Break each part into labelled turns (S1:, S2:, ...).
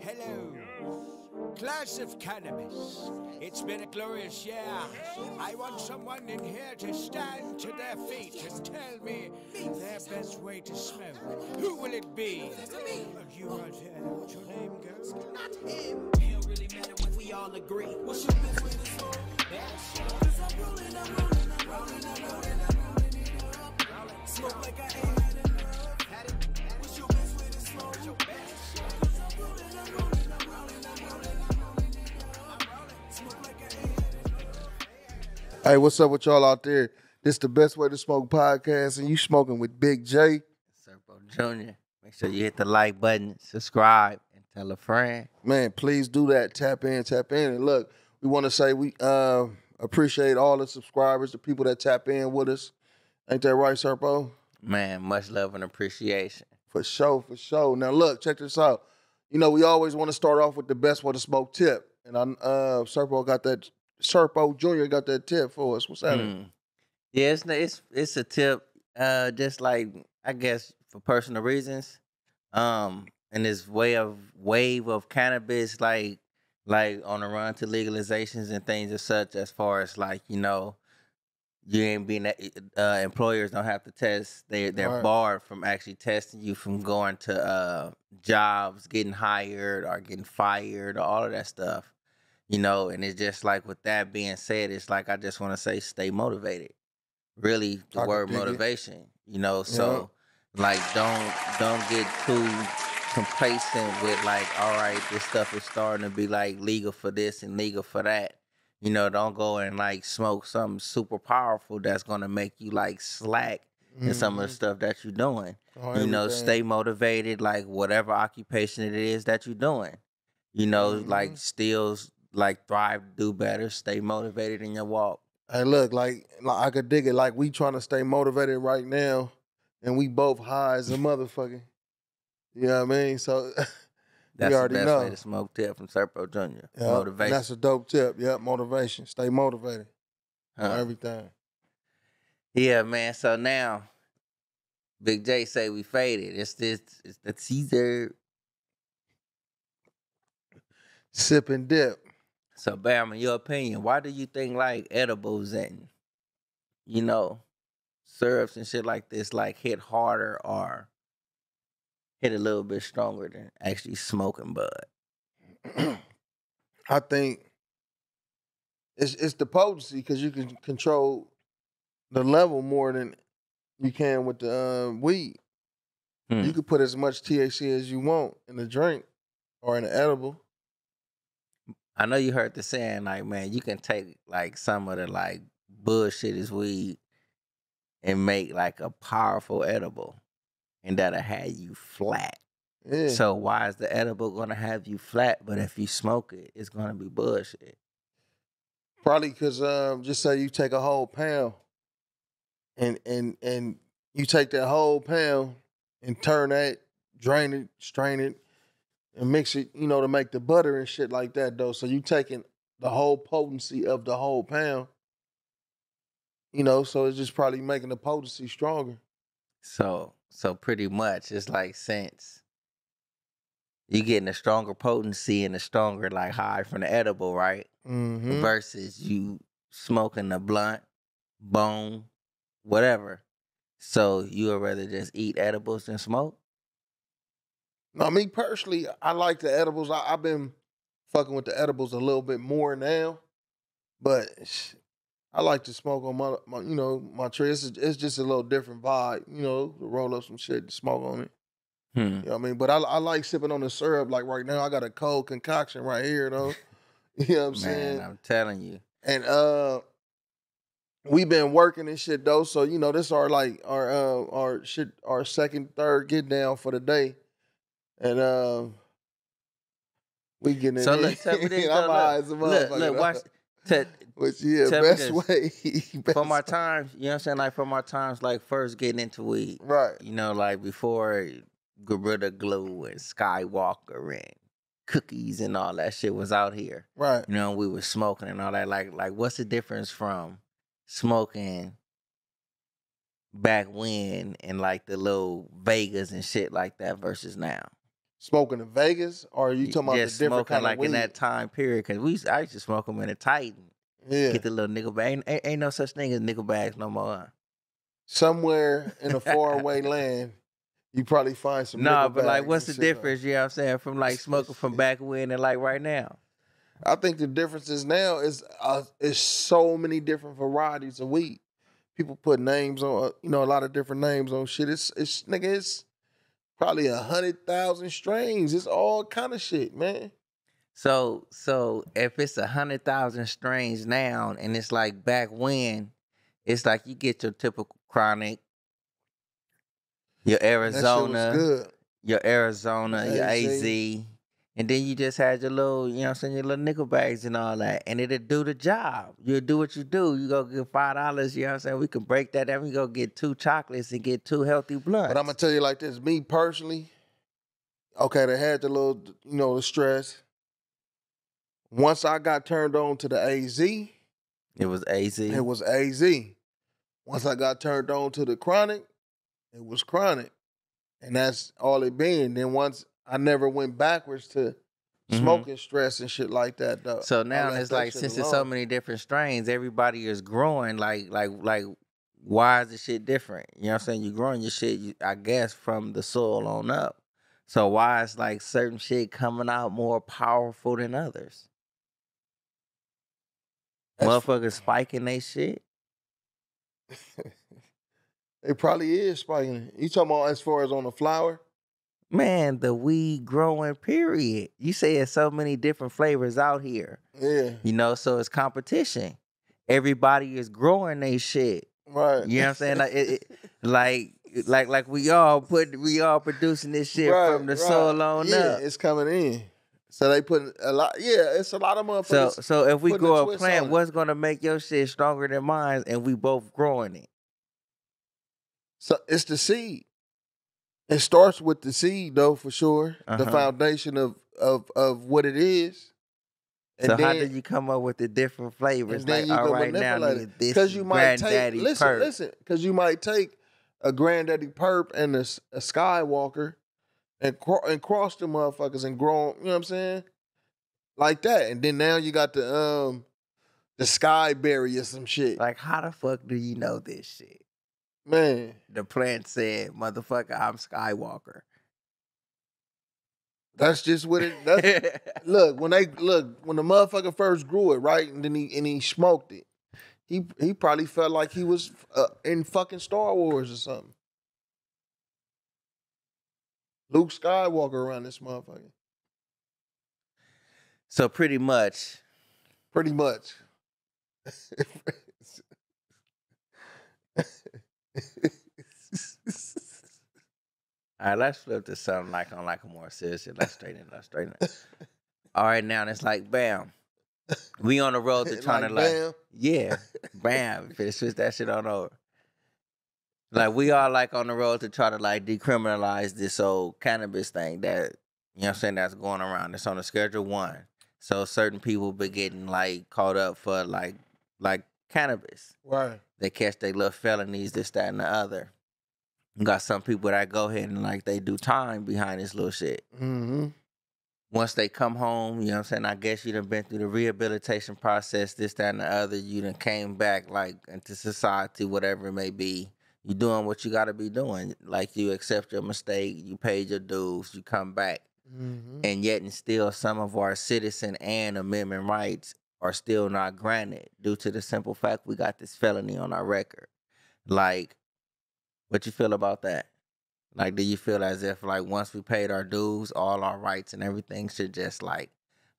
S1: Hello, class of Cannabis. It's been a glorious year. I want someone in here to stand to their feet and tell me their best way to smoke. Who will it be? You right here. What's your name, girl?
S2: Not him. It don't really matter when we all agree. What's your best way to smoke? Cause I'm rolling it up. Smoke like I ain't had enough. What's your best way to smoke? Cause I'm rolling it up. Smoke like I ain't had enough.
S3: Hey, what's up with y'all out there? This the Best Way to Smoke podcast, and you smoking with Big J.
S4: Serpo Jr. Make sure you hit the like button, subscribe, and tell a friend.
S3: Man, please do that. Tap in. And look, we want to say we appreciate all the subscribers, the people that tap in with us. Ain't that right, Serpo?
S4: Man, much love and appreciation.
S3: For sure. Now look, check this out. You know, we always want to start off with the best way to smoke tip. And Serpo Jr. got that tip for us. What's that?
S4: Yeah, it's a tip, just like, I guess, for personal reasons. And this wave of cannabis, like on the run to legalizations and things as such, as far as like, you know, you ain't being employers don't have to test. They're
S3: Right.
S4: barred from actually testing you from going to jobs, getting hired or getting fired, or all of that stuff. You know, and it's just like, with that being said, it's like, I just want to say, stay motivated. Really, the
S3: I can
S4: word
S3: dig it.
S4: motivation. You know, so like, don't get too complacent with like, all right, this stuff is starting to be like legal for this and legal for that. You know, don't go and like smoke something super powerful that's gonna make you like slack in some of the stuff that you're doing.
S3: Oh,
S4: You know,
S3: everything.
S4: stay motivated, like whatever occupation it is that you're doing. You know, like still like thrive, do better, stay motivated in your walk.
S3: Hey, look, like I could dig it. Like, we trying to stay motivated right now, and we both high as a motherfucker. You know what I mean? So
S4: That's
S3: we
S4: the
S3: already
S4: best
S3: know.
S4: way to smoke tip from Serpo Jr.
S3: Yeah,
S4: Motivation.
S3: That's a dope tip. Yep, motivation. Stay motivated on
S4: Huh.
S3: everything.
S4: Yeah, man. So now, Big J say we faded. It's the Caesar.
S3: Sip and dip.
S4: So, Bam, in your opinion, why do you think like edibles and, you know, syrups and shit like this like hit harder or hit a little bit stronger than actually smoking bud?
S3: I think it's the potency, because you can control the level more than you can with the weed. You could put as much THC as you want in the drink or in the edible.
S4: I know you heard the saying, like, man, you can take like some of the like bullshit is weed and make like a powerful edible, and that'll have you flat.
S3: Yeah.
S4: So why is the edible gonna have you flat? But if you smoke it, it's gonna be bullshit.
S3: Probably because just say you take a whole pound and you take that whole pound and turn that, drain it, strain it, and mix it, you know, to make the butter and shit like that, though. So you taking the whole potency of the whole pound, you know, so it's just probably making the potency stronger.
S4: So pretty much it's like, since you getting a stronger potency and a stronger like high from the edible, right?
S3: Mm-hmm.
S4: Versus you smoking the blunt, bone, whatever. So you would rather just eat edibles than smoke?
S3: No, me personally, I like the edibles. I've been fucking with the edibles a little bit more now, but I like to smoke on my you know, my tree. It's just a little different vibe, you know, to roll up some shit, smoke on it. You know what I mean? But I like sipping on the syrup. Like right now, I got a cold concoction right here, though. You know what I'm saying?
S4: Man, I'm telling you.
S3: And we been working and shit though, so you know this our second, third get down for the day, and we getting in.
S4: So look, tell me this.
S3: I'm
S4: though,
S3: high as a
S4: look,
S3: motherfucker.
S4: watch.
S3: Which yeah,
S4: tell me
S3: best
S4: this.
S3: way.
S4: From our
S3: best-
S4: times, you know what I'm saying? Like from our times, like first getting into weed.
S3: right?
S4: You know, like before Gorilla Glue and Skywalker and cookies and all that shit was out here.
S3: Right.
S4: You know, we were smoking and all that. Like what's the difference from smoking back when and like the little Vegas and shit like that versus now?
S3: Smoking in Vegas, or are you talking about the
S4: Just
S3: different
S4: smoking
S3: kind
S4: like
S3: of weed?
S4: in that time period, cause I used to smoke them in a Titan.
S3: Yeah.
S4: Get the little nickel bag. Ain't no such thing as nickel bags no more.
S3: Somewhere in a faraway land, you probably find some
S4: No,
S3: nickel
S4: but like,
S3: bags
S4: what's
S3: and
S4: the
S3: shit,
S4: difference? You know what I'm saying? From like smoking from back when and like right now.
S3: I think the difference is now is so many different varieties of weed. People put names on, a lot of different names on shit. It's probably 100,000 strains. It's all kind of shit, man.
S4: So if it's 100,000 strains now, and it's like back when, it's like you get your typical chronic, your
S3: And that shit was
S4: Arizona,
S3: good.
S4: your
S3: AZ.
S4: AZ, and then you just had your little, you know what I'm saying, your little nickel bags and all that, and it'll do the job. You'll do what you do. You go get $5, you know what I'm saying? We can break that down. We go get 2 chocolates and get 2 healthy blunts.
S3: But I'm gonna tell you like this, me personally, okay, they had the little, the stress. Once I got turned on to the AZ,
S4: It was AZ.
S3: it was AZ. Once I got turned on to the chronic, it was chronic. And that's all it been. Then once I never went backwards to smoking stress and shit like that, though.
S4: So now
S3: I left
S4: it's
S3: that
S4: like,
S3: shit
S4: since there's so
S3: alone.
S4: many different strains, everybody is growing. Like, why is the shit different? You know what I'm saying? You're growing your shit, I guess, from the soil on up. So why is like certain shit coming out more powerful than others? Motherfuckers spiking they shit.
S3: It probably is spiking. You talking about as far as on the flower?
S4: Man, the weed growing, period. You say there's so many different flavors out here.
S3: Yeah.
S4: So it's competition. Everybody is growing they shit.
S3: Right.
S4: You know what I'm saying? Like we all producing this shit from the soul on up.
S3: It's coming in. So they put a lot. Yeah, it's a lot of motherfuckers.
S4: So if we
S3: putting
S4: grow a
S3: twist
S4: plant,
S3: on it.
S4: what's gonna make your shit stronger than mine? And we both growing it.
S3: So it's the seed. It starts with the seed, though, for sure. The foundation of what it is. And
S4: So
S3: then,
S4: how did you come up with the different flavors?
S3: and then
S4: Like,
S3: you
S4: all
S3: can
S4: right, now
S3: manipulate
S4: nigga,
S3: it.
S4: this
S3: Because
S4: is
S3: you might take
S4: Granddaddy Perp.
S3: listen. Because you might take a Granddaddy Perp and a Skywalker and cross the motherfuckers and grow 'em, you know what I'm saying? Like that. And then now you got the Skyberry or some shit.
S4: Like, how the fuck do you know this shit?
S3: Man,
S4: The plant said, "Motherfucker, I'm Skywalker."
S3: that's just what it. That's, look when the motherfucker first grew it, right, and then he smoked it. He probably felt like he was in fucking Star Wars or something. Luke Skywalker around this motherfucker.
S4: So pretty much,
S3: Pretty much.
S4: all right, let's flip to something like on like a more serious shit. Let's straighten it. All right, now it's like, bam. We on the road to trying to
S3: bam.
S4: yeah, bam. Finna switch that shit on over. Like, we are like on the road to try to like decriminalize this old cannabis thing that, you know what I'm saying, that's going around. It's on the Schedule 1. So certain people be getting like caught up for like cannabis.
S3: Right.
S4: They catch their little felonies, this, that, and the other. You got some people that go ahead and like they do time behind this little shit.
S3: Mm-hmm.
S4: Once they come home, you know what I'm saying, I guess you done been through the rehabilitation process, this, that, and the other. You done came back like into society, whatever it may be. You doing what you got to be doing. Like, you accept your mistake, you paid your dues, you come back.
S3: Mm-hmm.
S4: And yet and still some of our citizen and amendment rights are still not granted due to the simple fact we got this felony on our record. Like, what you feel about that? Like, do you feel as if like once we paid our dues, all our rights and everything should just like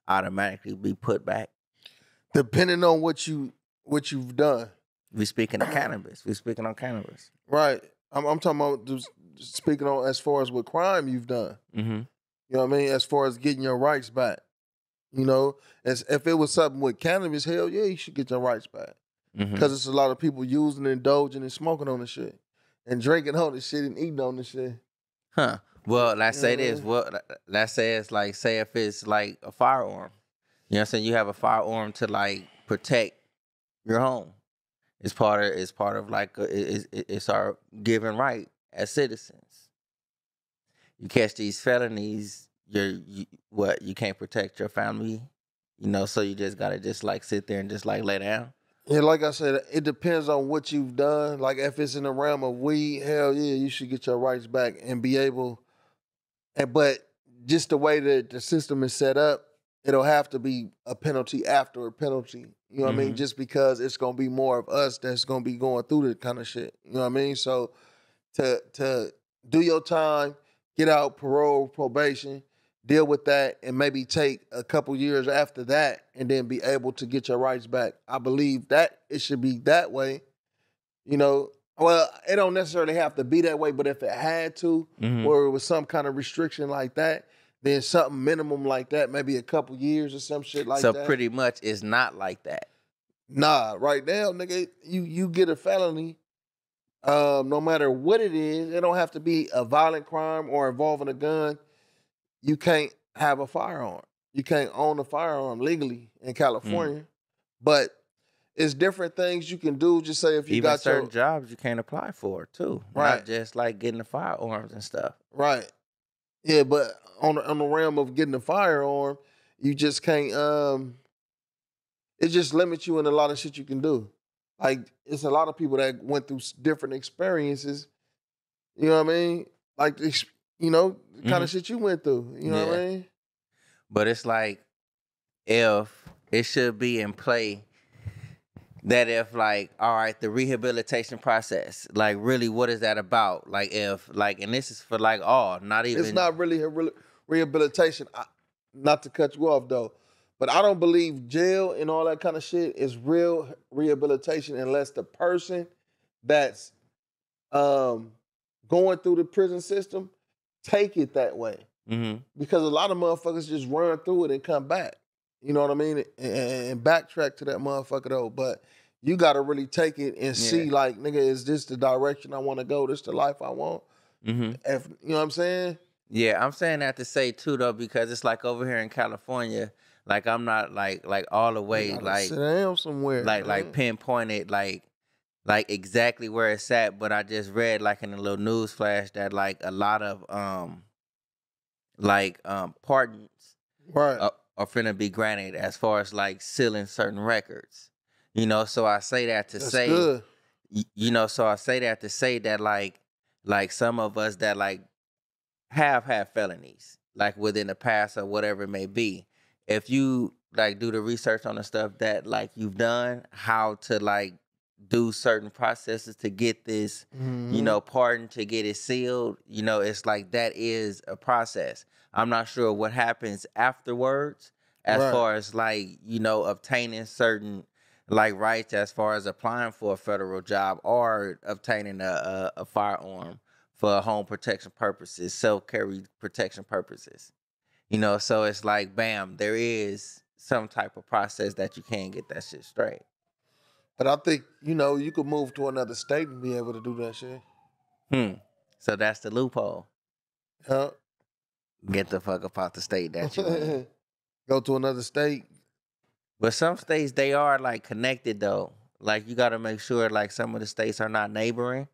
S4: automatically be put back?
S3: Depending on what you've done.
S4: We speaking of cannabis. We speaking on cannabis.
S3: Right. I'm talking about just speaking on as far as what crime you've done.
S4: Mm-hmm.
S3: You know what I mean? As far as getting your rights back. You know, as if it was something with cannabis, hell yeah, you should get your rights back. Because it's a lot of people using, indulging, and smoking on the shit. And drinking on the shit and eating on the shit.
S4: Huh. Well, let's say this.
S3: Yeah.
S4: Well, let's say it's like, say if it's like a firearm. You know what I'm saying? You have a firearm to like protect your home. It's part of like it's our given right as citizens. You catch these felonies you can't protect your family, so you just gotta just like sit there and just like lay down.
S3: Yeah, like I said, it depends on what you've done. Like if it's in the realm of weed, hell yeah, you should get your rights back and be able. But just the way that the system is set up, it'll have to be a penalty after a penalty. You know what I mean? Just because it's gonna be more of us that's gonna be going through that kind of shit. You know what I mean? So to do your time, get out, parole, probation, deal with that, and maybe take a couple years after that, and then be able to get your rights back. I believe that it should be that way. Well, it don't necessarily have to be that way, but if it had to, or it was some kind of restriction like that, then something minimum like that, maybe a couple years or some shit like that.
S4: So pretty much it's not like that.
S3: Nah, right now, nigga, you get a felony, no matter what it is, it don't have to be a violent crime or involving a gun. You can't have a firearm. You can't own a firearm legally in California. But it's different things you can do. Just say if you
S4: Even
S3: got
S4: certain jobs you can't apply for too.
S3: Right.
S4: Not just like getting the firearms and stuff.
S3: Right. Yeah, but on the realm of getting a firearm, you just can't. It just limits you in a lot of shit you can do. Like it's a lot of people that went through different experiences. You know what I mean? Like the kind of shit you went through. You know what I mean?
S4: But it's like if it should be in play that if like, all right, the rehabilitation process, like really what is that about? Like if like, and this is for like all, not even.
S3: It's not really rehabilitation. Not to cut you off though, but I don't believe jail and all that kind of shit is real rehabilitation unless the person that's going through the prison system take it that way. Because a lot of motherfuckers just run through it and come back. You know what I mean? And backtrack to that motherfucker though. But you got to really take it and see like, nigga, is this the direction I want to go? This the life I want? If, you know what I'm saying?
S4: Yeah, I'm saying that to say too though, because it's like over here in California, like I'm not like all the way like
S3: sit down somewhere,
S4: like pinpointed like exactly where it's at. But I just read like in a little news flash that like a lot of pardons
S3: right
S4: are finna be granted as far as like sealing certain records. So I say that to say
S3: good.
S4: So I say that to say that like some of us that like have had felonies like within the past or whatever it may be, if you like do the research on the stuff that like you've done, how to like do certain processes to get this pardon, to get it sealed, it's like that is a process. I'm not sure what happens afterwards as far as like obtaining certain like rights as far as applying for a federal job or obtaining a firearm for home protection purposes, self-carry protection purposes. So it's like, bam, there is some type of process that you can get that shit straight.
S3: But I think, you could move to another state and be able to do that shit.
S4: So that's the loophole.
S3: Yeah.
S4: Get the fuck up out the state that you in.
S3: Go to another state.
S4: But some states, they are like connected though. Like you got to make sure like some of the states are not neighboring.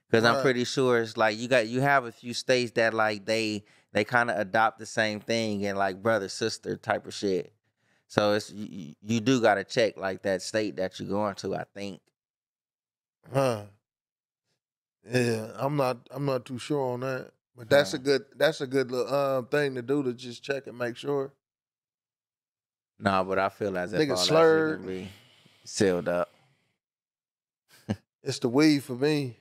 S4: Because I'm pretty sure it's like you have a few states that like they kind of adopt the same thing and like brother sister type of shit. So it's you do got to check like that state that you're going to, I think.
S3: Yeah, I'm not too sure on that. But that's a good little thing to do, to just check and make sure.
S4: No, but I feel as if
S3: Nigga
S4: all
S3: slurred.
S4: that shit can be sealed up.
S3: It's the weed for me.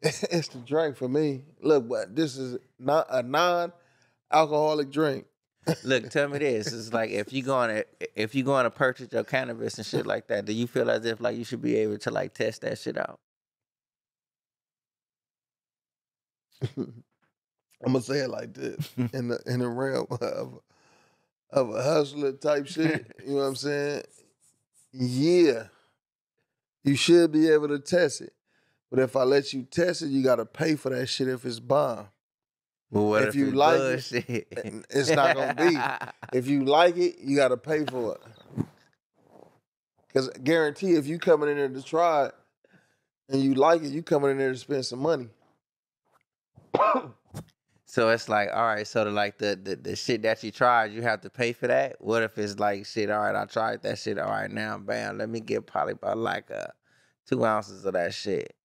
S3: It's the drink for me. Look, but this is not a non-alcoholic drink.
S4: Look, tell me this: it's like if you going to purchase your cannabis and shit like that, do you feel as if like you should be able to like test that shit out?
S3: I'm gonna say it like this in the realm of a hustler type shit. You know what I'm saying? Yeah, you should be able to test it, but if I let you test it, you gotta pay for that shit if it's bomb.
S4: Well, what if
S3: you
S4: it's
S3: like
S4: bullshit?
S3: It's not gonna be. If you like it, you gotta pay for it. Because guarantee, if you coming in there to try it and you like it, you coming in there to spend some money.
S4: So it's like, all right, so the shit that you tried, you have to pay for that? What if it's like, shit, all right, I tried that shit, all right, now, bam, let me get probably about like 2 ounces of that shit.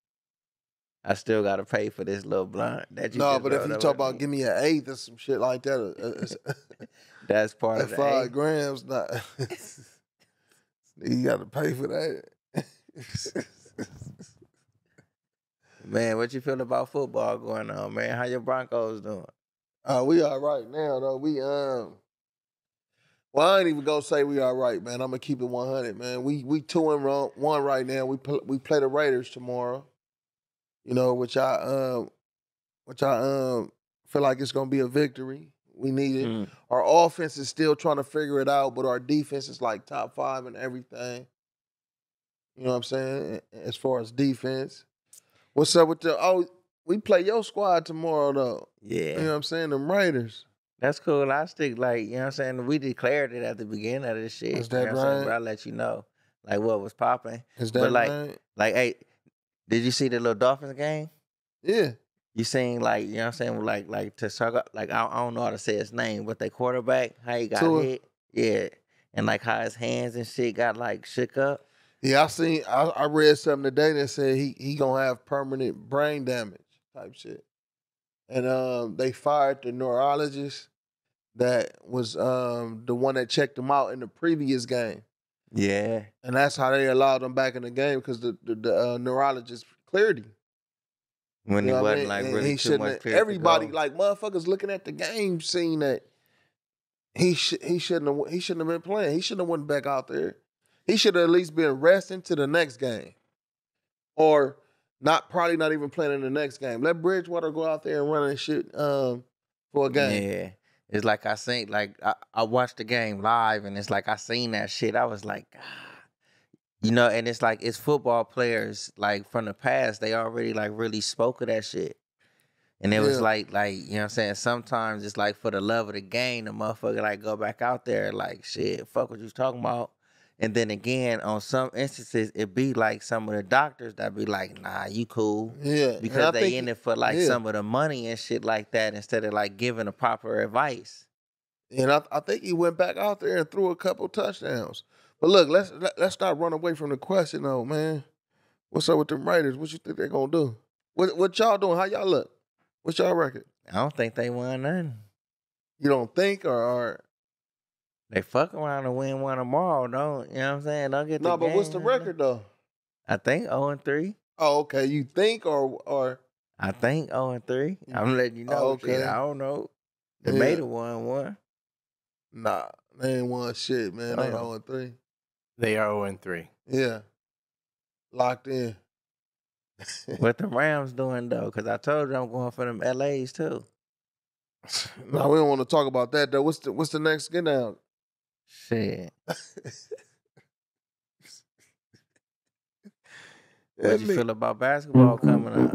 S4: I still got to pay for this little blunt that you
S3: No,
S4: just
S3: but if
S4: rolled
S3: you
S4: up
S3: talk
S4: with
S3: about
S4: me.
S3: give me an eighth or some shit like that,
S4: That's part
S3: at
S4: of the
S3: 5
S4: A.
S3: grams, not you got to pay for that.
S4: Man, what you feel about football going on, man? How your Broncos doing?
S3: We all right now though. Well, I ain't even gonna say we all right, man. I'm gonna keep it 100, man. We 2-1 right now. We play the Raiders tomorrow. You know, which I feel like it's gonna be a victory. We need it.
S4: Mm.
S3: Our offense is still trying to figure it out, but our defense is like top 5 and everything. You know what I'm saying? As far as defense. What's up with we play your squad tomorrow though.
S4: Yeah.
S3: You know what I'm saying? Them Raiders.
S4: That's cool. I stick like, you know what I'm saying? We declared it at the beginning of this shit.
S3: Is
S4: You know
S3: that
S4: what I'm saying?
S3: right?
S4: But I'll let you know like what was popping.
S3: Is
S4: But
S3: that
S4: like,
S3: right?
S4: hey, did you see the little Dolphins game?
S3: Yeah.
S4: You seen like, you know what I'm saying? Like to suck up, like I don't know how to say his name, but the quarterback, how he got
S3: Tua.
S4: hit. Yeah. And like how his hands and shit got like shook up.
S3: Yeah, I read something today that said he gonna have permanent brain damage type shit. And they fired the neurologist that was the one that checked him out in the previous game.
S4: Yeah.
S3: And that's how they allowed him back in the game because the neurologist cleared him.
S4: When
S3: You
S4: he
S3: know what I
S4: wasn't
S3: mean?
S4: like
S3: And
S4: really
S3: he
S4: too
S3: shouldn't
S4: much
S3: have,
S4: clear
S3: everybody
S4: to go.
S3: like motherfuckers looking at the game seeing that he shouldn't have been playing. He shouldn't have went back out there. He should have at least been resting to the next game. Or probably not even playing in the next game. Let Bridgewater go out there and run that shit for a game.
S4: Yeah. It's like I seen, like I watched the game live and it's like I seen that shit. I was like, ah. You know, and it's like it's football players like from the past, they already like really spoke of that shit. And it was
S3: Yeah.
S4: like, you know what I'm saying? Sometimes it's like for the love of the game, the motherfucker like go back out there like shit, fuck what you talking about. And then again, on some instances, it be like some of the doctors that be like, nah, you cool.
S3: Yeah. And
S4: Because
S3: I
S4: they
S3: think
S4: in it for like
S3: yeah.
S4: some of the money and shit like that instead of like giving the proper advice.
S3: And I think he went back out there and threw a couple touchdowns. But look, let's not run away from the question though, man. What's up with them Raiders? What you think they're gonna do? What y'all doing? How y'all look? What's y'all record?
S4: I don't think they won nothing.
S3: You don't think or
S4: They fuck around and win one tomorrow, don't you know what I'm saying? Don't get the
S3: no? But what's
S4: game.
S3: the record though?
S4: I think 0-3.
S3: Oh, okay. You think or
S4: I think 0-3. I'm letting you know.
S3: okay.
S4: Shit, I don't know. They
S3: Yeah.
S4: made it 1-1.
S3: Nah, they ain't won shit, man. They 0-3.
S5: They are 0-3.
S3: Yeah. Locked in.
S4: What the Rams doing though? Because I told you I'm going for them LAs too.
S3: No, we don't want to talk about that though. What's the next get down?
S4: Shit. What you feel about basketball coming up?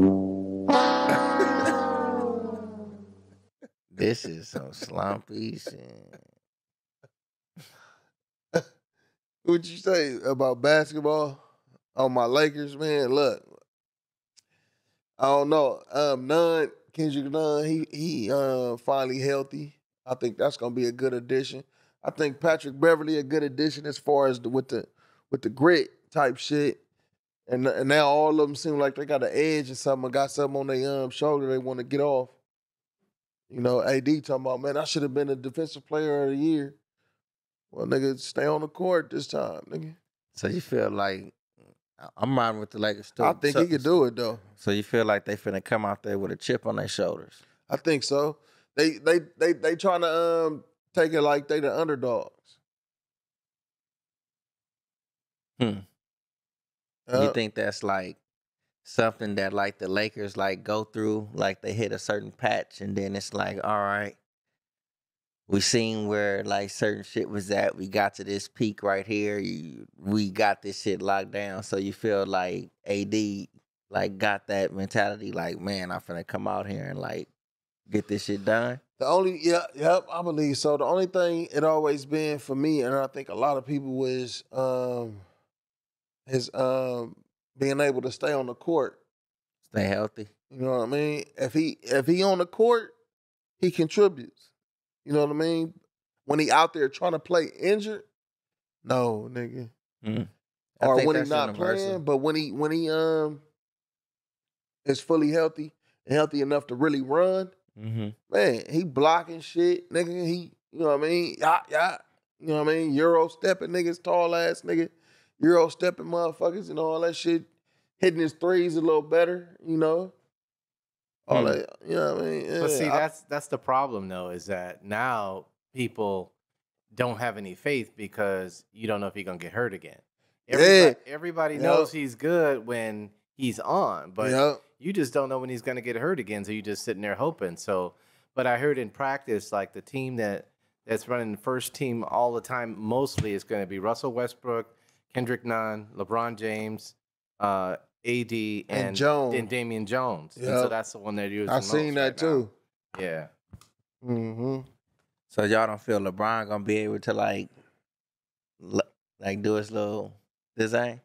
S4: This is some slumpy shit.
S3: What you say about basketball? On my Lakers, man. Look, I don't know. Kendrick Nunn, he finally healthy. I think that's gonna be a good addition. I think Patrick Beverly a good addition as far as with the grit type shit. And now all of them seem like they got an edge or something, or got something on their shoulder they want to get off. You know, AD talking about, man, I should have been a defensive player of the year. Well, nigga, stay on the court this time, nigga.
S4: So you feel like I'm riding with the Lakers too.
S3: I think he could do it though.
S4: So you feel like they finna come out there with a chip on their shoulders?
S3: I think so. They trying to take it like they the underdogs.
S4: You think that's like something that like the Lakers like go through, like they hit a certain patch and then it's like, all right, we seen where like certain shit was at. We got to this peak right here. We got this shit locked down. So you feel like AD like got that mentality like, man, I'm finna come out here and like get this shit done?
S3: Yep, I believe so. The only thing it always been for me, and I think a lot of people was being able to stay on the court.
S4: Stay healthy.
S3: You know what I mean? If he on the court, he contributes. You know what I mean? When he out there trying to play injured, no, nigga.
S4: I
S3: Or
S4: think
S3: when he
S4: that's
S3: not
S4: universal.
S3: playing, but when he is fully healthy and healthy enough to really run, man, he blocking shit, nigga. He, you know what I mean? Yeah. You know what I mean? Euro stepping niggas, tall ass nigga, Euro stepping motherfuckers and all that shit. Hitting his threes a little better, you know. All that, you know what I mean? Yeah,
S5: But see, that's the problem though, is that now people don't have any faith because you don't know if he's gonna get hurt again. Everybody knows he's good when he's on, but you just don't know when he's gonna get hurt again. So you just sitting there hoping. So, but I heard in practice, like the team that's running the first team all the time, mostly is going to be Russell Westbrook, Kendrick Nunn, LeBron James, AD, and
S3: Jones.
S5: and Damian Jones. And so that's the one they're using.
S3: I seen that too.
S5: Yeah.
S4: So y'all don't feel LeBron gonna be able to like do his little design?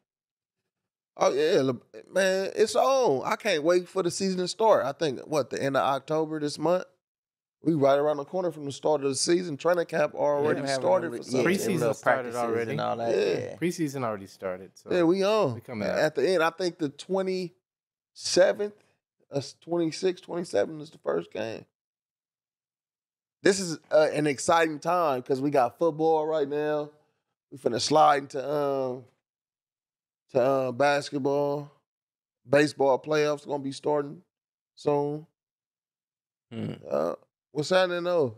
S3: Oh yeah, man, it's on. I can't wait for the season to start. I think the end of October this month. We right around the corner from the start of the season. Training camp already started for some.
S5: Preseason started already.
S4: And all that.
S3: Yeah.
S5: Preseason already started. So
S3: yeah, we on.
S5: We coming out.
S3: At the end, I think the 27th, 26th, 27th is the first game. This is an exciting time because we got football right now. We finna slide into basketball. Baseball playoffs gonna be starting soon. What's happening though?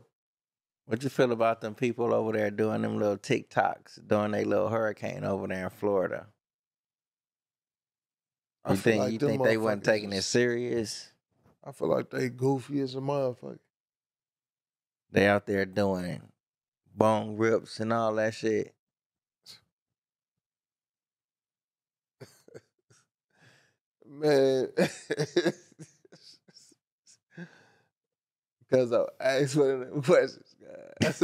S4: What you feel about them people over there doing them little TikToks, doing their little hurricane over there in Florida? You think they wasn't taking it serious?
S3: I feel like they goofy as a motherfucker.
S4: They out there doing bone rips and all that shit.
S3: Man, because I asked one of them questions, guys.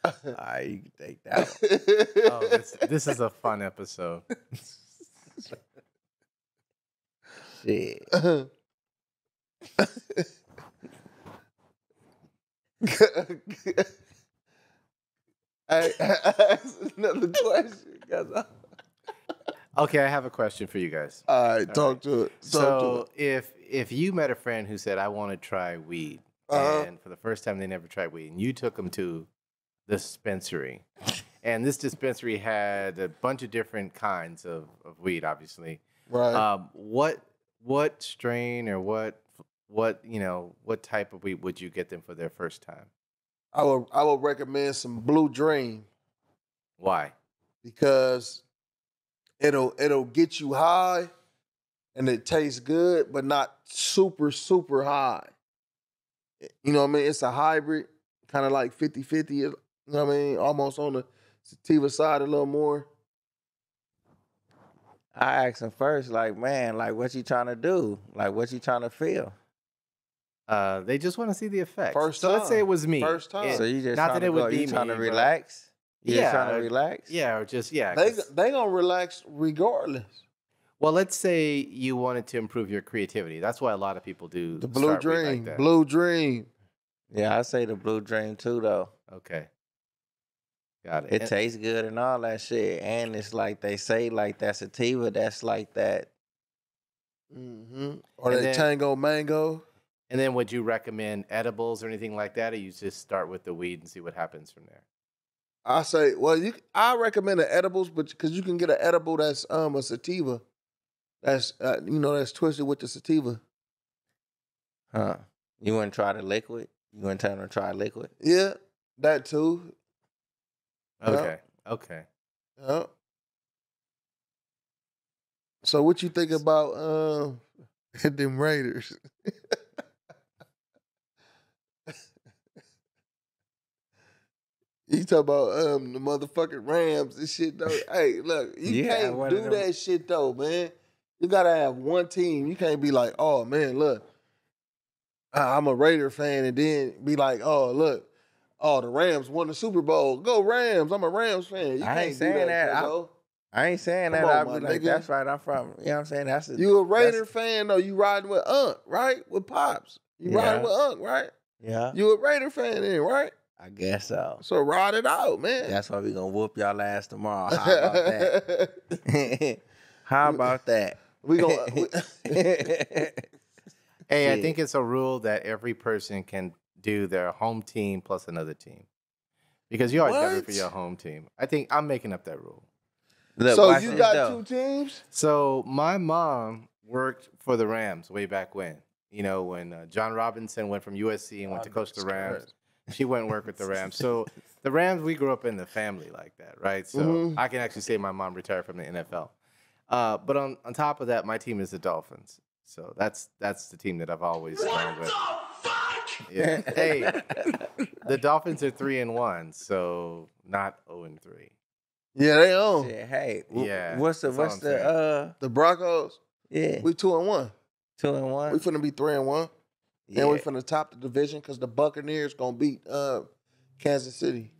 S4: All right, you can take that one.
S5: Oh, this is a fun episode.
S4: Shit.
S3: I asked another question.
S5: Okay, I have a question for you guys.
S3: All right, talk to it.
S5: So if you met a friend who said, I want to try weed, and for the first time they never tried weed, and you took them to the dispensary, and this dispensary had a bunch of different kinds of weed, obviously.
S3: Right.
S5: What strain or what type of weed would you get them for their first time?
S3: I would recommend some Blue Dream.
S5: Why?
S3: Because it'll get you high and it tastes good, but not super, super high. You know what I mean? It's a hybrid, kind of like 50-50, you know what I mean? Almost on the sativa side a little more.
S4: I asked him first, like, man, like, what you trying to do? Like, what you trying to feel?
S5: They just want to see the effects.
S3: First
S5: so
S3: time.
S5: let's say it was me.
S3: First time.
S4: So you just
S5: not
S4: trying
S5: that
S4: to
S5: it would
S4: go,
S5: be
S4: you trying
S5: me,
S4: to
S5: but-
S4: relax? You just trying to relax?
S5: Yeah, or just
S3: They gonna relax regardless.
S5: Well, let's say you wanted to improve your creativity. That's why a lot of people do
S3: The Blue
S5: start weed
S3: Dream.
S5: like that.
S3: Blue Dream.
S4: Yeah, I say the Blue Dream too, though.
S5: Okay. Got it.
S4: It tastes good and all that shit. And it's like they say, like that sativa, that's like that.
S3: Mm-hmm. Or
S5: And
S3: that
S5: then-
S3: Tango Mango.
S5: And then would you recommend edibles or anything like that, or you just start with the weed and see what happens from there?
S3: I say, well, I recommend the edibles, but because you can get an edible that's a sativa, that's that's twisted with the sativa.
S4: Huh. You wouldn't try the liquid? You wouldn't tell them to try liquid?
S3: Yeah, that too.
S5: Okay. Okay.
S3: Yeah. So what you think about them Raiders? You talk about the motherfucking Rams and shit though. Hey, look, you can't do that shit though, man. You gotta have one team. You can't be like, oh man, look, I'm a Raider fan, and then be like, oh look, oh, the Rams won the Super Bowl. Go Rams. I'm a Rams fan. You
S4: I
S3: can't
S4: ain't saying
S3: do
S4: that.
S3: Cuzzo.
S4: I ain't saying
S3: Come
S4: that.
S3: on,
S4: I'll
S3: my
S4: be like,
S3: nigga.
S4: that's right. I'm from. You know what I'm saying? That's
S3: You a Raider fan though? You riding with Unc, right? With Pops. You riding with Unc, right?
S4: Yeah.
S3: You a Raider fan then, right?
S4: I guess so.
S3: So ride it out, man.
S4: That's why we gonna whoop y'all ass tomorrow. How about that? How about that?
S3: We gonna.
S5: Hey, I think it's a rule that every person can do their home team plus another team. Because you always got to root for your home team. I think I'm making up that rule.
S4: Look,
S3: So
S4: watch
S3: you
S4: this,
S3: got
S4: though.
S3: 2 teams?
S5: So my mom worked for the Rams way back when. You know, when John Robinson went from USC and went to coach the Rams. She went and worked with the Rams. So the Rams, we grew up in the family like that, right? So I can actually say my mom retired from the NFL. But on top of that, my team is the Dolphins. So that's the team that I've always gone with. Yeah. Hey, the Dolphins are 3-1, so not 0-3.
S3: Yeah, they own.
S4: Shit, hey,
S5: Yeah,
S4: what's
S5: that's all I'm saying.
S3: The Broncos.
S4: Yeah,
S3: We 2-1.
S4: 2-1.
S3: We finna be 3-1.
S4: Yeah.
S3: And we finna top the division because the Buccaneers gonna beat Kansas City.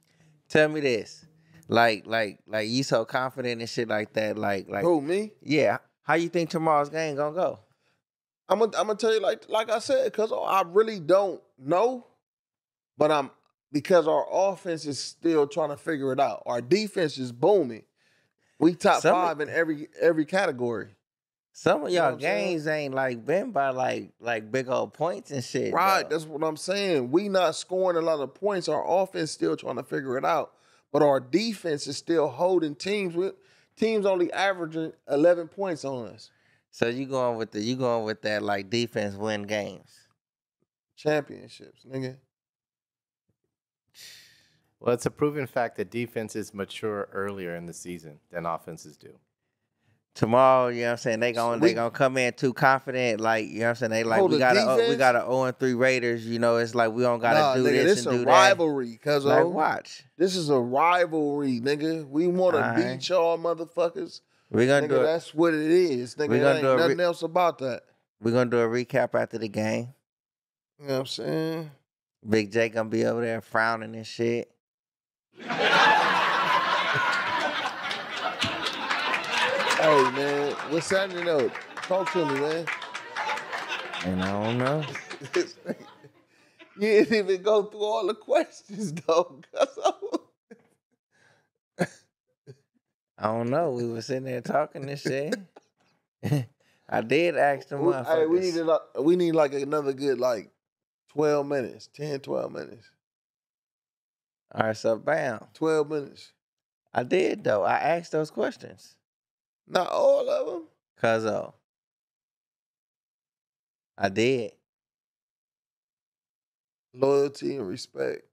S4: Tell me this, like you so confident and shit like that, like
S3: Who, me?
S4: yeah. How you think tomorrow's game gonna go?
S3: I'm gonna tell you like I said, because I really don't know, but because our offense is still trying to figure it out. Our defense is booming. We top 5 in every category.
S4: Some of y'all
S3: what I'm saying?
S4: games ain't like been by like big old points and shit.
S3: Right,
S4: though.
S3: that's what I'm saying. We not scoring a lot of points. Our offense still trying to figure it out, but our defense is still holding teams with teams only averaging 11 points on us.
S4: So you going with that like defense win games.
S3: Championships, nigga.
S5: Well, it's a proven fact that defenses mature earlier in the season than offenses do.
S4: Tomorrow, you know what I'm saying, they gonna come in too confident, like, you know what I'm saying, they like we got a 0-3 Raiders, you know, it's like we don't gotta do
S3: nigga,
S4: this and do
S3: a
S4: that.
S3: rivalry, cuz
S4: Like, watch.
S3: This is a rivalry, nigga. We want to beat y'all motherfuckers.
S4: We're gonna do it.
S3: That's what it is, nigga. There ain't nothing else about that.
S4: We're gonna do a recap after the game.
S3: You know what I'm saying?
S4: Big J gonna be over there frowning and shit.
S3: Hey, man, what's happening though? Talk to me, man.
S4: And I don't know.
S3: You didn't even go through all the questions, though.
S4: I don't know. We were sitting there talking and shit. I did ask them motherfuckers.
S3: Hey, we need like another good 12 minutes, 10, 12 minutes.
S4: All right, so bam.
S3: 12 minutes.
S4: I did, though. I asked those questions.
S3: Not all of them.
S4: Cuzzo. I did.
S3: Loyalty and respect.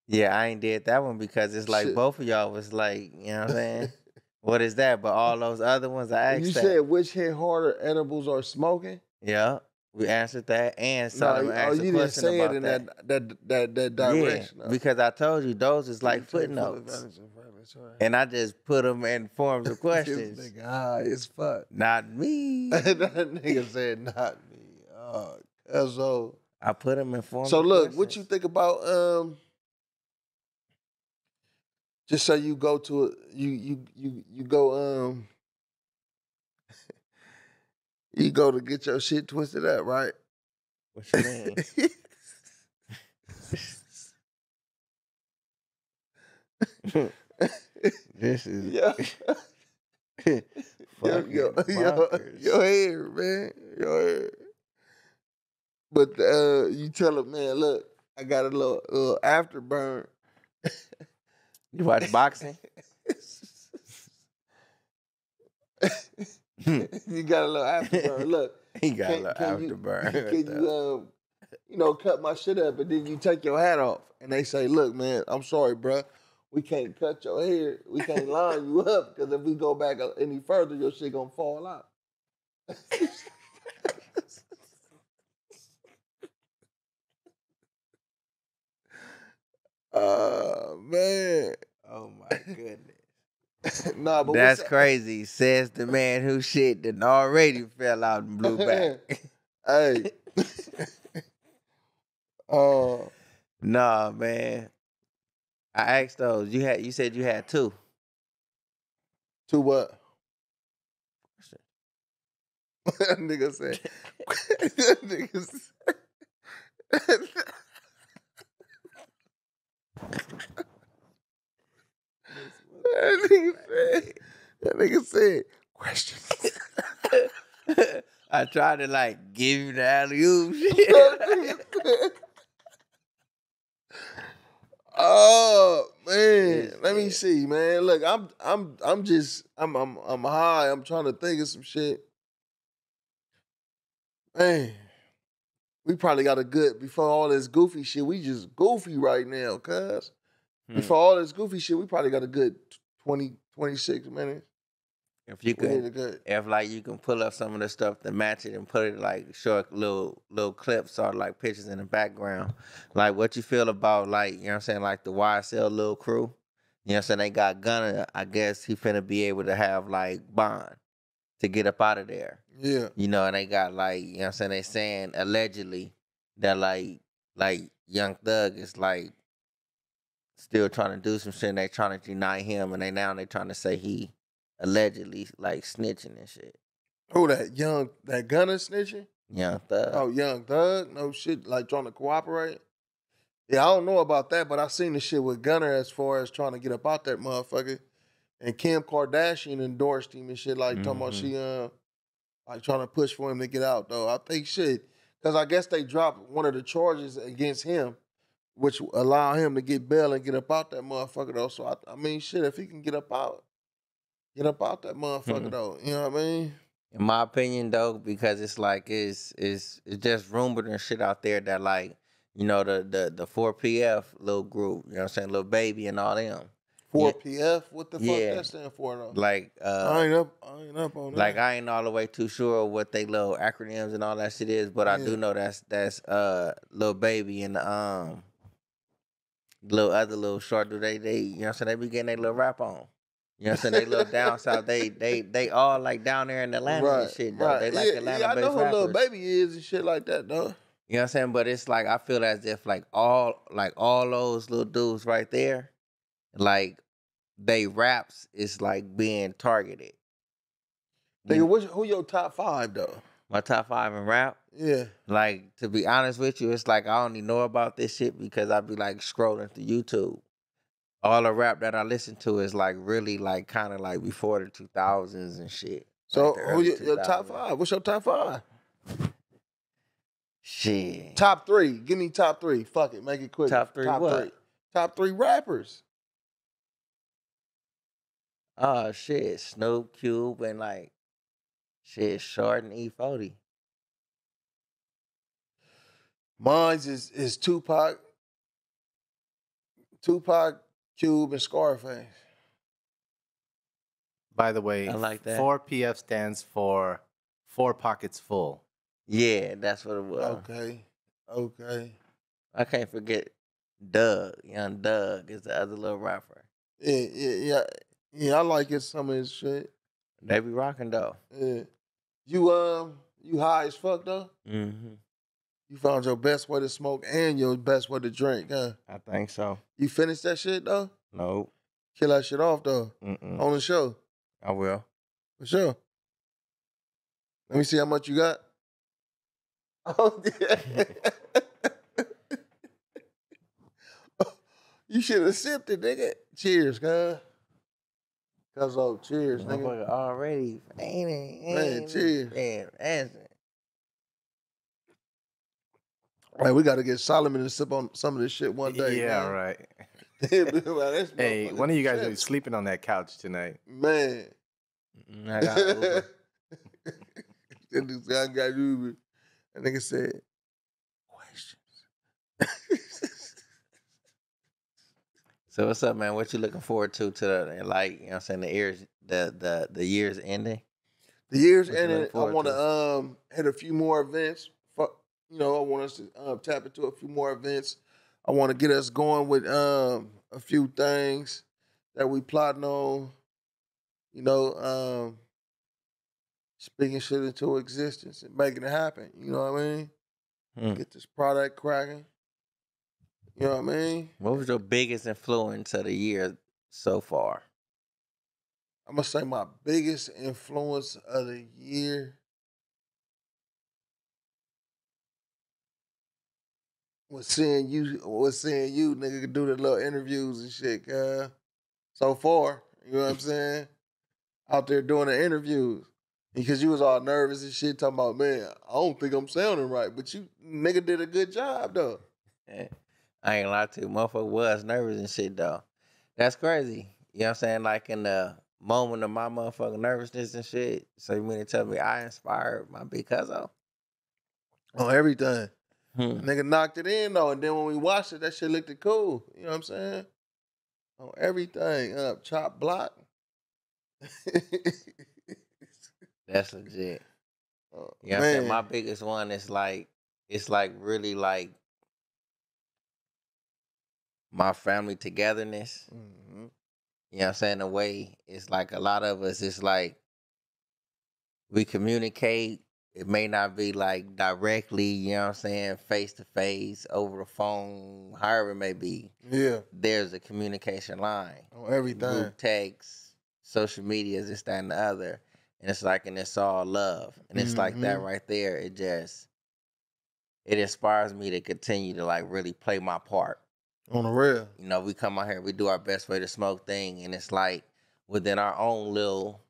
S4: Yeah, I ain't did that one because it's like
S3: Shit.
S4: both of y'all was like, you know what I'm saying? What is that? But all those other ones, I asked
S3: You
S4: that.
S3: said which hit harder, edibles or smoking?
S4: Yeah, we answered that, and some asked
S3: you
S4: a
S3: didn't
S4: question
S3: say
S4: about
S3: it in that direction.
S4: Yeah, because I told you those is like footnotes, and I just put them in forms of questions.
S3: This nigga high as fuck.
S4: Not me.
S3: That nigga said not me. Oh, so
S4: I put them in forms.
S3: So
S4: of
S3: look,
S4: questions.
S3: what you think about just so you go to a, you go you go to get your shit twisted up, right?
S4: What you mean? This is
S3: your
S4: fucking
S3: hair, man. Your hair. But you tell him, man, look, I got a little afterburn.
S4: You watch boxing?
S3: You got a little afterburn. Look,
S4: He got a little afterburn.
S3: Can you cut my shit up, and then you take your hat off, and they say, look, man, I'm sorry, bro. We can't cut your hair. We can't line you up because if we go back any further, your shit gonna fall out. Man.
S4: Oh my goodness.
S3: Nah, but
S4: that's crazy, says the man who shit that already fell out and blew back.
S3: Hey.
S4: Nah, man. I asked those. You said you had two.
S3: To what? That nigga said. That nigga said. That nigga said questions.
S4: I tried to like give you the alley-oop shit.
S3: Oh man, let me see, man. Look, I'm high. I'm trying to think of some shit. Man, we probably got a good before all this goofy shit. We just goofy right now, cuz. Before all this goofy shit, we probably got a good 20, 26 minutes.
S4: If you could, if like you can pull up some of the stuff to match it and put it like short little clips or like pictures in the background, like what you feel about like, you know what I'm saying, like the YSL little crew, you know what I'm saying, they got Gunna, I guess he finna be able to have like bond to get up out of there.
S3: Yeah.
S4: You know, and they got like, you know what I'm saying, they saying allegedly that like Young Thug is like still trying to do some shit and they trying to deny him and they trying to say he allegedly like snitching and shit.
S3: Who that Gunna snitching?
S4: Young Thug.
S3: Oh, Young Thug? No shit, like trying to cooperate? Yeah, I don't know about that, but I seen the shit with Gunna as far as trying to get up out that motherfucker. And Kim Kardashian endorsed him and shit, like talking about she like trying to push for him to get out though. I think shit. Cause I guess they dropped one of the charges against him, which allow him to get bail and get up out that motherfucker though. So I mean shit, if he can get up out that motherfucker though. You know what I mean?
S4: In my opinion though, because it's like it's just rumored and shit out there that like, you know, the 4PF little group, you know what I'm saying, little baby and all them.
S3: 4PF? What the fuck that stand for though?
S4: Like
S3: I ain't up on that.
S4: Like I ain't all the way too sure what they little acronyms and all that shit is, but I do know that's little baby and little other little short dude, they you know what I'm saying, they be getting their little rap on. You know what I'm saying? They little down south. They all like down there in Atlanta and shit though. They like Atlanta-based
S3: I know who
S4: rappers.
S3: Lil Baby is and shit like that though.
S4: You know what I'm saying? But it's like I feel as if like all those little dudes right there, like they raps is like being targeted.
S3: Nigga, who your top 5 though?
S4: My top 5 in rap?
S3: Yeah.
S4: Like, to be honest with you, it's like I only know about this shit because I be like scrolling through YouTube. All the rap that I listen to is like really like kind of like before the 2000s and shit.
S3: So
S4: like
S3: who your top 5? What's your top 5?
S4: Shit.
S3: Top 3. Give me top 3. Fuck it. Make it quick.
S4: Top 3 what?
S3: 3. Top 3 rappers.
S4: Oh shit. Snoop, Cube, and like shit, Short and E40.
S3: Mine's is Tupac, Cube, and Scarface.
S5: By the way,
S4: I like that.
S5: 4PF stands for 4 Pockets Full.
S4: Yeah, that's what it was.
S3: Okay.
S4: I can't forget Doug. Young Doug is the other little rapper.
S3: Yeah, I like it, some of his shit.
S4: They be rocking though.
S3: Yeah. You high as fuck though?
S4: Mm-hmm.
S3: You found your best way to smoke and your best way to drink, huh?
S4: I think so.
S3: You finished that shit though?
S4: Nope.
S3: Kill that shit off though.
S4: Mm-mm.
S3: On the show.
S4: I will.
S3: For sure. Let me see how much you got. Oh, yeah. You should have sipped it, nigga. Cheers, cuz. Cheers, nigga.
S4: Motherfucker already.
S3: Man, cheers.
S4: Man,
S3: Hey, we got to get Solomon to sip on some of this shit one day.
S5: Yeah,
S3: man.
S5: right.
S3: Man,
S5: Hey, one of you guys are sleeping on that couch tonight.
S3: Man.
S4: I got Uber.
S3: This guy got Uber. That nigga said, questions.
S4: So what's up, man? What you looking forward to the like, you know what I'm saying, the year's ending?
S3: The year's
S4: What you
S3: ending.
S4: looking
S3: I
S4: forward
S3: want to hit a few more events. You know, I want us to tap into a few more events. I want to get us going with a few things that we plotting on. You know, speaking shit into existence and making it happen. You know what I mean? Get this product cracking. You know what I mean?
S4: What was your biggest influence of the year so far?
S3: I'm gonna say my biggest influence of the year was seeing you, nigga, do the little interviews and shit, so far. You know what I'm saying? Out there doing the interviews. Because you was all nervous and shit, talking about, man, I don't think I'm sounding right. But you nigga did a good job though.
S4: Yeah. I ain't gonna lie to you, motherfucker was nervous and shit though. That's crazy. You know what I'm saying? Like in the moment of my motherfucking nervousness and shit. So you mean to tell me I inspired my big cousin?
S3: On everything.
S4: Hmm.
S3: Nigga knocked it in though, and then when we watched it, that shit looked cool. You know what I'm saying? On everything. Chop block.
S4: That's legit.
S3: Oh,
S4: You know what I'm saying? My biggest one is like, it's like really like my family togetherness.
S3: Mm-hmm.
S4: You know what I'm saying? The way it's like a lot of us, it's like we communicate. It may not be like directly, you know what I'm saying, face to face, over the phone, however it may be.
S3: Yeah.
S4: There's a communication line.
S3: On everything.
S4: Group text, social media, this, that, and the other. And it's like, and it's all love. And it's like that right there. It inspires me to continue to like really play my part.
S3: On the real.
S4: You know, we come out here, we do our best way to smoke thing. And it's like within our own little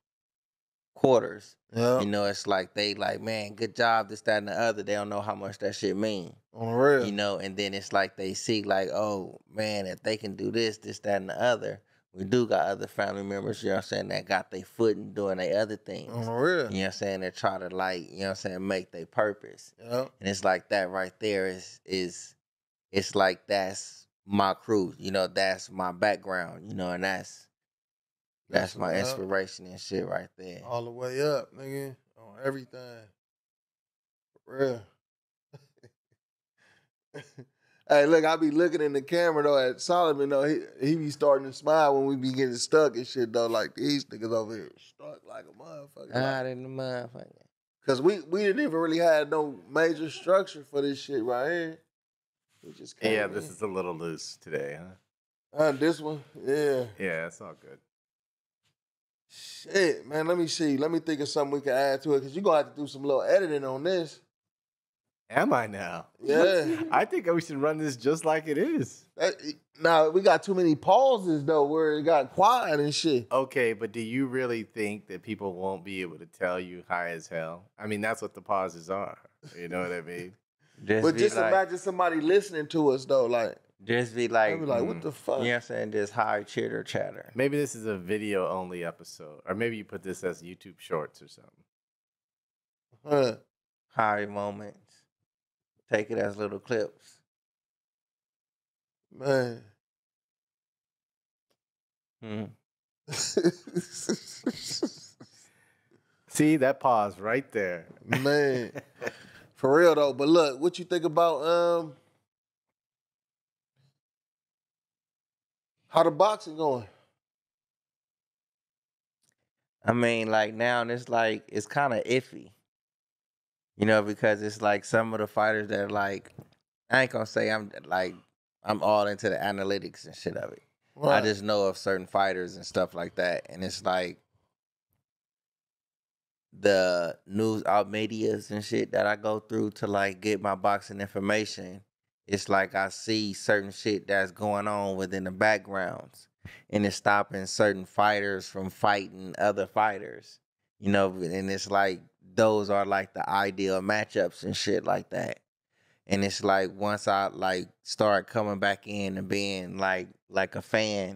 S4: quarters.
S3: Yeah.
S4: You know, it's like they like, man, good job, this, that, and the other. They don't know how much that shit mean.
S3: On the real.
S4: You know, and then it's like they see like, oh, man, if they can do this, that, and the other. We do got other family members, you know what I'm saying, that got their foot in doing their other things.
S3: On the real.
S4: You know what I'm saying? They try to like, you know what I'm saying, make their purpose.
S3: Yeah.
S4: And it's like that right there is it's like that's my crew, you know, that's my background, you know, and that's my inspiration and shit right there.
S3: All the way up, nigga. On everything. For real. Hey, look, I be looking in the camera, though, at Solomon, though. He be starting to smile when we be getting stuck and shit, though. Like, these niggas over here stuck like a motherfucker.
S4: Out in the motherfucker.
S3: Because we didn't even really have no major structure for this shit right here. We just came in.
S5: This is a little loose today, huh?
S3: This one? Yeah.
S5: Yeah, it's all good.
S3: Shit, man, let me see. Let me think of something we can add to it, because you're going to have to do some little editing on this.
S5: Am I now?
S3: Yeah.
S5: I think we should run this just like it is.
S3: Now, we got too many pauses, though, where it got quiet and shit.
S5: Okay, but do you really think that people won't be able to tell you high as hell? I mean, that's what the pauses are. You know what I mean?
S3: Just imagine somebody listening to us, though, like.
S4: Just be like,
S3: what the fuck?
S4: You know what I'm saying? Just high chitter chatter.
S5: Maybe this is a video-only episode. Or maybe you put this as YouTube Shorts or something.
S4: High moments. Take it as little clips.
S3: Man.
S5: See, that pause right there.
S3: Man. For real, though. But look, what you think about how the boxing going?
S4: I mean, like now it's like it's kind of iffy. You know, because it's like some of the fighters that are like, I ain't gonna say I'm all into the analytics and shit of it. Right. I just know of certain fighters and stuff like that. And it's like the news out medias and shit that I go through to like get my boxing information. It's like I see certain shit that's going on within the backgrounds. And it's stopping certain fighters from fighting other fighters. You know, and it's like, those are like the ideal matchups and shit like that. And it's like once I like start coming back in and being like a fan,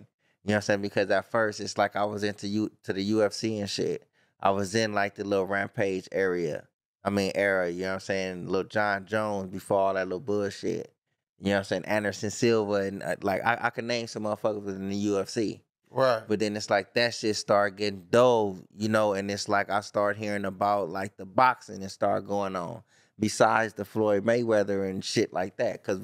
S4: you know what I'm saying? Because at first it's like I was to the UFC and shit. I was in like the little Rampage era, you know what I'm saying? Little John Jones before all that little bullshit. You know what I'm saying? Anderson Silva and like I can name some motherfuckers within the UFC.
S3: Right.
S4: But then it's like that shit start getting dull, you know, and it's like I start hearing about like the boxing and start going on besides the Floyd Mayweather and shit like that. Because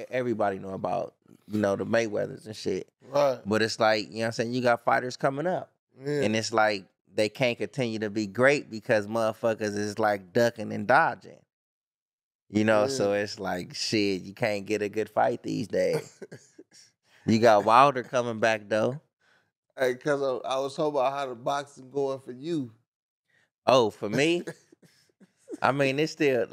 S4: everybody know about, you know, the Mayweathers and shit.
S3: Right.
S4: But it's like, you know what I'm saying, you got fighters coming up. Yeah. And it's like they can't continue to be great because motherfuckers is like ducking and dodging. You know,
S3: Yeah.
S4: so it's like shit. You can't get a good fight these days. You got Wilder coming back though.
S3: Hey, cause I was talking about how the boxing going for you.
S4: Oh, for me, I mean it's still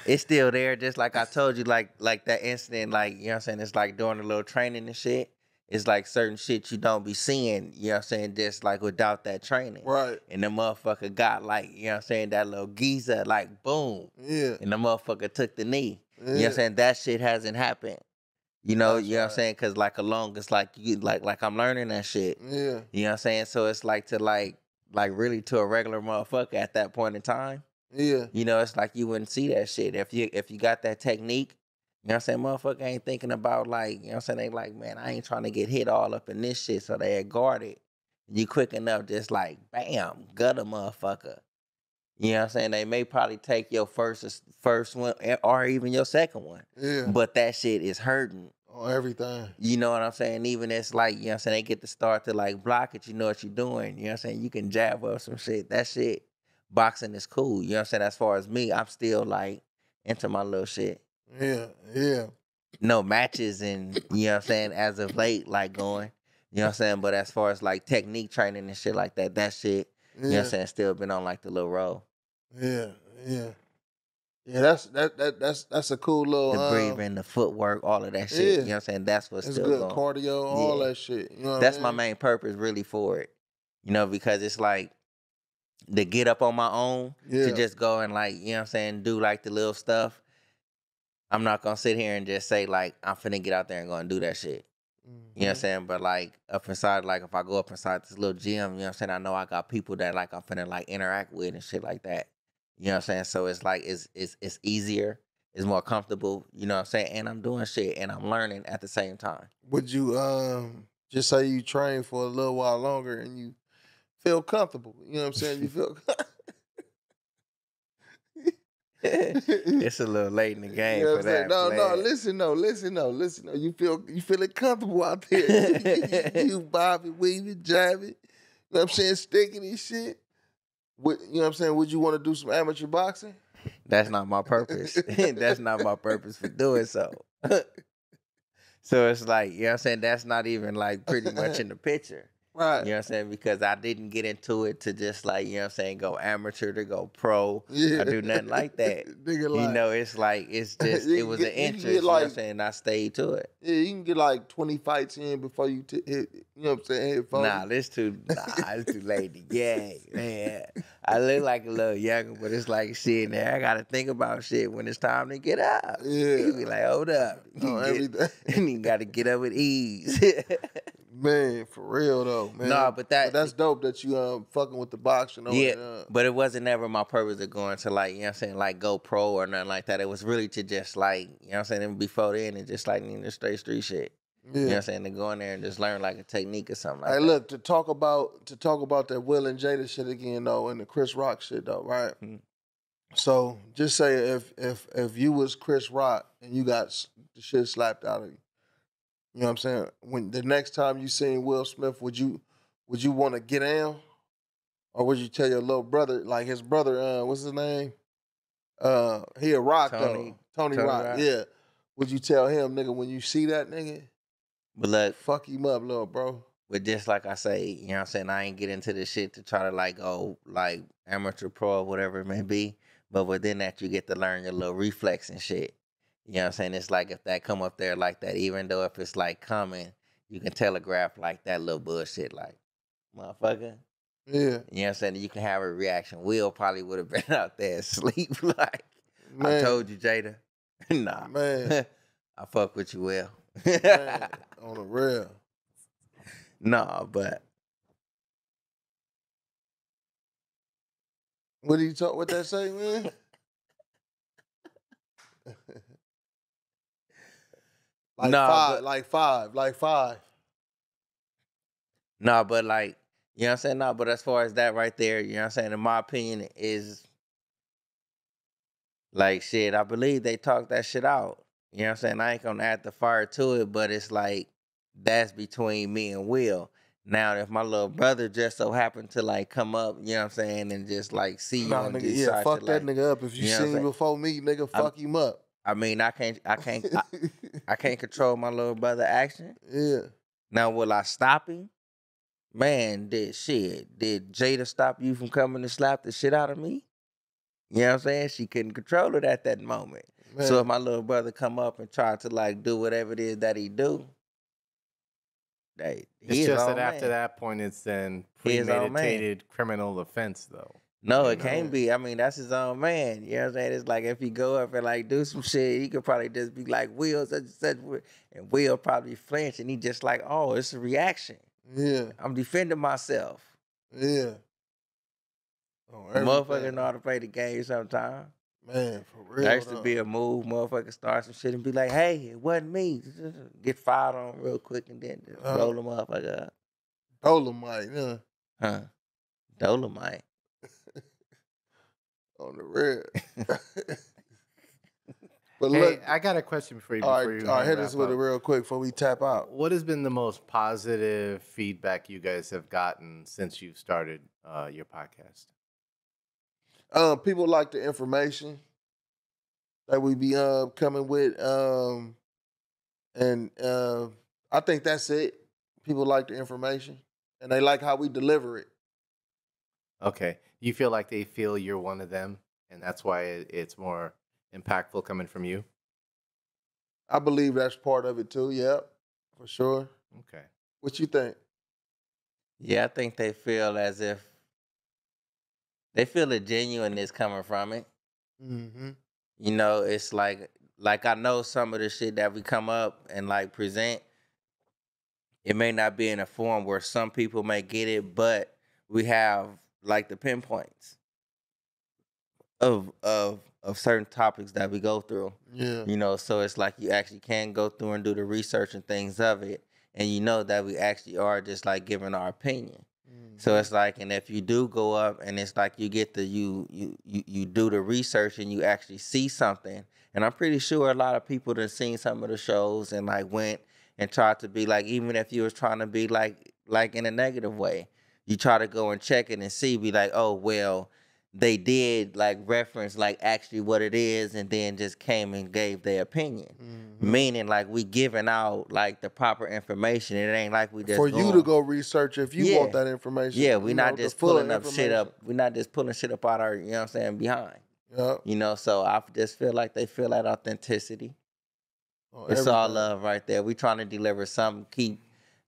S4: it's still there. Just like I told you, like that incident, like you know what I'm saying. It's like doing a little training and shit. It's like certain shit you don't be seeing. You know what I'm saying. Just like without that training,
S3: Right.
S4: And the motherfucker got like you know what I'm saying that little geezer like boom,
S3: Yeah.
S4: and the motherfucker took the knee. You know what
S3: Yeah.
S4: I'm saying. That shit hasn't happened. You know,
S3: That's
S4: you know what I'm
S3: right.
S4: saying? Cause like along, it's like you like I'm learning that shit.
S3: Yeah.
S4: You know what I'm saying? So it's like to like really to a regular motherfucker at that point in time.
S3: Yeah.
S4: You know, it's like you wouldn't see that shit. If you got that technique, you know what I'm saying, motherfucker ain't thinking about like, you know what I'm saying, they like, man, I ain't trying to get hit all up in this shit, so they guarded. You quick enough, just like, bam, gut a motherfucker. You know what I'm saying? They may probably take your first one or even your second one.
S3: Yeah.
S4: But that shit is hurting.
S3: On everything.
S4: You know what I'm saying? Even it's like, you know what I'm saying, they get to start to like block it, you know what you're doing. You know what I'm saying? You can jab up some shit. That shit, boxing is cool. You know what I'm saying? As far as me, I'm still like into my little shit.
S3: Yeah. Yeah.
S4: No matches and, you know what I'm saying, as of late, like going. You know what I'm saying? But as far as like technique training and shit like that shit,
S3: Yeah.
S4: you know what I'm saying, still been on like the little roll.
S3: Yeah. Yeah. Yeah, that's a cool little
S4: The breathing, the footwork, all of that shit.
S3: Yeah.
S4: You know what I'm saying? That's what's
S3: it's
S4: still
S3: good
S4: going.
S3: cardio, all
S4: Yeah.
S3: that shit. You know what
S4: That's
S3: I
S4: my
S3: mean?
S4: main purpose really for it. You know, because it's like to get up on my own,
S3: Yeah.
S4: to just go and like, you know what I'm saying, do like the little stuff. I'm not gonna sit here and just say like I'm finna get out there and go and do that shit. You know what I'm
S3: Mhm.
S4: saying? But like up inside, like if I go up inside this little gym, you know what I'm saying, I know I got people that like I'm finna like interact with and shit like that. You know what I'm saying? So it's like it's easier, it's more comfortable, you know what I'm saying? And I'm doing shit and I'm learning at the same time.
S3: Would you just say you train for a little while longer and you feel comfortable? You know what I'm saying? You feel
S4: It's a little late in the game
S3: you know
S4: for
S3: what I'm saying?
S4: that.
S3: No,
S4: player.
S3: listen. You feel it comfortable out there. you bobbing, weaving, jabbing. You know what I'm saying? Sticking and shit. You know what I'm saying? Would you want to do some amateur boxing?
S4: That's not my purpose. That's not my purpose for doing so. So it's like, you know what I'm saying? That's not even like pretty much in the picture.
S3: Right.
S4: You know what I'm saying? Because I didn't get into it to just like, you know what I'm saying, go amateur to go pro.
S3: Yeah.
S4: I do nothing like that.
S3: Nigga,
S4: You
S3: like,
S4: know, it's like, it's just,
S3: You
S4: it
S3: can
S4: was
S3: get-
S4: an
S3: you can
S4: interest.
S3: get,
S4: You know what I'm
S3: like-
S4: saying? I stayed to it.
S3: yeah, you can get like 20 fights in before you hit, you know what I'm saying, hit 40.
S4: It's too late to gang, man. I look like a little younger, but it's like shit, man. I gotta think about shit when it's time to get up.
S3: Yeah.
S4: You be like, hold up.
S3: On everything.
S4: You gotta get up with ease.
S3: Man, for real though, man.
S4: Nah, but
S3: that's dope that you fucking with the boxing.
S4: Yeah, but it wasn't ever my purpose of going to like, you know what I'm saying, like go pro or nothing like that. It was really to just like, you know what I'm saying, and before then, it just like straight street shit.
S3: Yeah.
S4: You know what I'm saying, to go in there and just learn like a technique or something like
S3: Hey,
S4: that.
S3: look, to talk about that Will and Jada shit again though, and the Chris Rock shit though, right?
S4: Mhm.
S3: So just say if you was Chris Rock and you got the shit slapped out of you, you know what I'm saying? When the next time you seen Will Smith, would you want to get down, or would you tell your little brother, like his brother, what's his name? He a Rock
S4: Tony
S3: though, Tony Rock.
S4: Rock.
S3: Yeah. Would you tell him, nigga, when you see that nigga,
S4: But look,
S3: fuck him up, little bro?
S4: but just like I say, you know what I'm saying, I ain't get into this shit to try to like go like amateur pro or whatever it may be. But within that, you get to learn your little reflex and shit. You know what I'm saying? It's like if that come up there like that, even though if it's like coming, you can telegraph like that little bullshit like, motherfucker.
S3: Yeah.
S4: You know what I'm saying? You can have a reaction. Will probably would have been out there asleep like,
S3: Man.
S4: I told you, Jada. Nah.
S3: Man.
S4: I fuck with you, Will.
S3: Man, on the real.
S4: Nah, but
S3: What did you talk? What that say, man? Like
S4: Nah,
S3: five,
S4: but-
S3: like five.
S4: no, but like, you know what I'm saying? No, but as far as that right there, you know what I'm saying? In my opinion, is like shit, I believe they talked that shit out. You know what I'm saying? I ain't gonna add the fire to it, but it's like that's between me and Will. Now, if my little brother just so happened to like come up, you know what I'm saying, and just like see you
S3: Nah,
S4: and
S3: nigga,
S4: just
S3: yeah,
S4: start
S3: fuck
S4: to,
S3: that
S4: like,
S3: nigga up. If you
S4: you know what I'm
S3: seen
S4: saying?
S3: before me, nigga, fuck him up.
S4: I mean, I can't control my little brother action.
S3: Yeah.
S4: Now, will I stop him? Man, did Jada stop you from coming to slap the shit out of me? You know what I'm saying? She couldn't control it at that moment.
S3: Man.
S4: So if my little brother come up and try to like do whatever it is that he do,
S5: It's just that after that point, it's then premeditated criminal offense, though.
S4: No, it can't be. I mean, that's his own man. You know what I'm saying? It's like if he go up and like do some shit, he could probably just be like, Will, such and such, and Will probably flinch, and he just like, oh, it's a reaction.
S3: Yeah.
S4: I'm defending myself.
S3: Yeah. Oh,
S4: Motherfuckers know how to play the game sometimes.
S3: Man, for real.
S4: There used to be a move, motherfucker start some shit and be like, hey, it wasn't me. Get fired on real quick and then just roll the motherfucker up.
S3: Dolomite, yeah.
S4: Huh. Dolomite.
S3: On the real. But
S5: hey,
S3: look,
S5: I got a question for you.
S3: All right, hit us with it real quick before we tap out.
S5: What has been the most positive feedback you guys have gotten since you've started your podcast?
S3: People like the information that we be coming with, and I think that's it. People like the information, and they like how we deliver it.
S5: Okay, you feel like they feel you're one of them, and that's why it's more impactful coming from you?
S3: I believe that's part of it too. Yep, for sure.
S5: Okay.
S3: What you think?
S4: Yeah, I think they feel as if they feel the genuineness coming from it.
S3: Mm-hmm.
S4: You know, it's like I know some of the shit that we come up and like present, it may not be in a form where some people may get it, but we have like the pinpoints of certain topics that we go through.
S3: Yeah.
S4: You know, so it's like you actually can go through and do the research and things of it, and you know that we actually are just like giving our opinion. So it's like, and if you do go up and it's like you get you do the research and you actually see something, and I'm pretty sure a lot of people that seen some of the shows and like went and tried to be like, even if you was trying to be like in a negative way, you try to go and check it and see, be like, oh, well, they did like reference like actually what it is and then just came and gave their opinion. Mm-hmm. Meaning like we giving out like the proper information. It ain't like we just
S3: for you to go research if you want that information.
S4: Yeah, we're not just pulling up shit up. We're not just pulling shit up out our, you know what I'm saying, behind.
S3: Yep.
S4: You know, so I just feel like they feel that authenticity. It's all love right there. We trying to deliver something,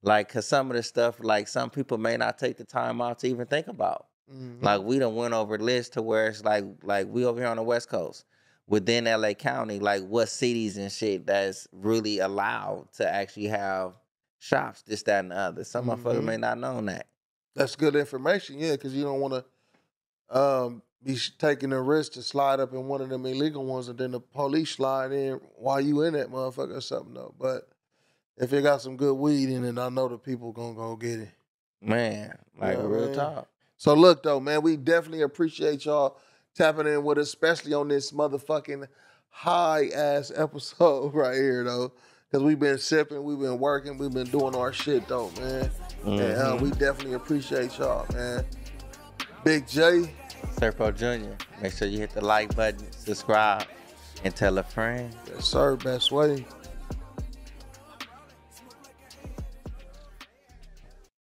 S4: cause some of the stuff, like some people may not take the time out to even think about. Mm-hmm. Like we done went over lists to where it's like we over here on the West Coast within LA County, like what cities and shit that's really allowed to actually have shops, this, that, and the other. Some motherfuckers may not know that.
S3: That's good information, yeah, because you don't want to be taking the risk to slide up in one of them illegal ones and then the police slide in while you in that motherfucker or something though. But if it got some good weed in it, I know the people gonna go get it.
S4: Man, like real talk.
S3: So look though, man, we definitely appreciate y'all tapping in with us, especially on this motherfucking high ass episode right here though. Cause we've been sipping, we've been working, we've been doing our shit though, man. Mm-hmm. And we definitely appreciate y'all, man. Big J.
S4: Serpo Jr. Make sure you hit the like button, subscribe, and tell a friend.
S3: Yes, sir. Best way.